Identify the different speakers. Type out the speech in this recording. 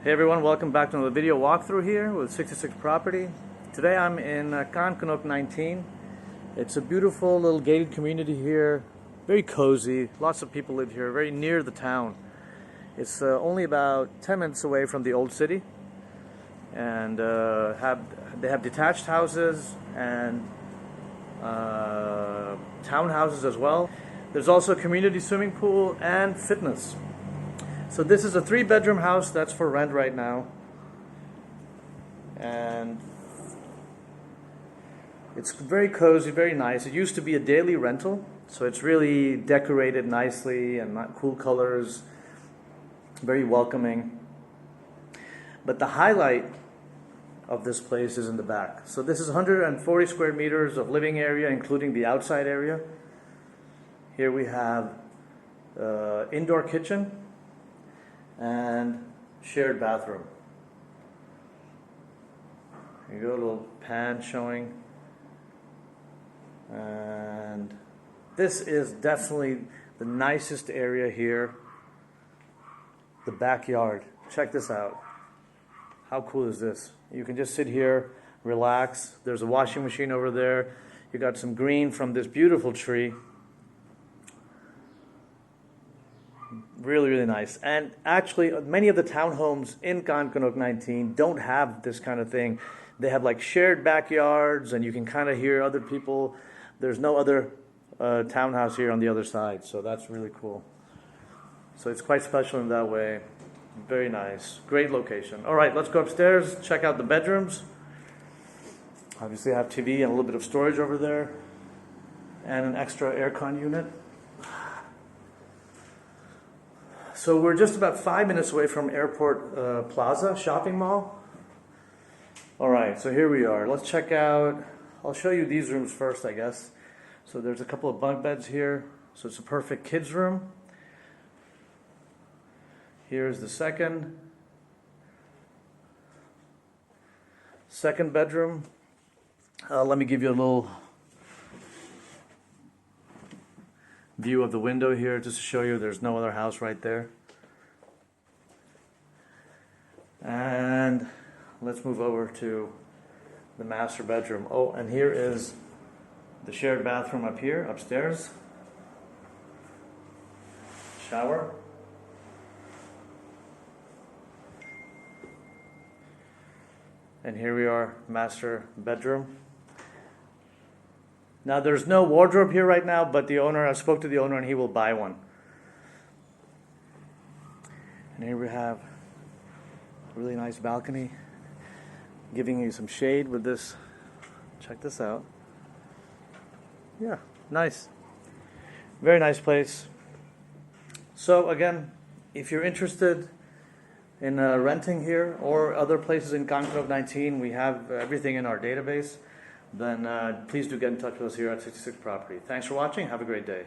Speaker 1: Hey everyone, welcome back to another video walkthrough here with 66 Property. Today I'm in Kankanuk 19. It's a beautiful little gated community here, very cozy, lots of people live here, very near the town. It's only about 10 minutes away from the old city, and they have detached houses and townhouses as well. There's also a community swimming pool and fitness. So this is a 3-bedroom house that's for rent right now, and it's very cozy, very nice. It used to be a daily rental, so it's really decorated nicely and cool colors, very welcoming. But the highlight of this place is in the back. So this is 140 square meters of living area, including the outside area. Here we have indoor kitchen and shared bathroom. Here you go, a little pan showing. And this is definitely the nicest area here. The backyard. Check this out. How cool is this? You can just sit here, relax. There's a washing machine over there. You got some green from this beautiful tree. Really, really nice. And actually, many of the townhomes in Kankanuk 19 don't have this kind of thing. They have like shared backyards, and you can kind of hear other people. There's no other townhouse here on the other side, so that's really cool. So it's quite special in that way. Very nice. Great location. All right, let's go upstairs, check out the bedrooms. Obviously, I have TV and a little bit of storage over there, and an extra aircon unit. So we're just about 5 minutes away from Airport Plaza shopping mall. All right, so here we are. Let's check out, I'll show you these rooms first, I guess. So there's a couple of bunk beds here. So it's a perfect kids room. Here's the second bedroom. Let me give you a little view of the window here just to show you there's no other house right there. And let's move over to the master bedroom. Oh, and here is the shared bathroom up here, upstairs. Shower. And here we are, master bedroom. Now there's no wardrobe here right now, but I spoke to the owner and he will buy one. And here we have a really nice balcony, giving you some shade with this. Check this out. Yeah, nice. Very nice place. So again, if you're interested in renting here or other places in Kankanuk 19, we have everything in our database. Then please do get in touch with us here at 66 Property. Thanks for watching. Have a great day.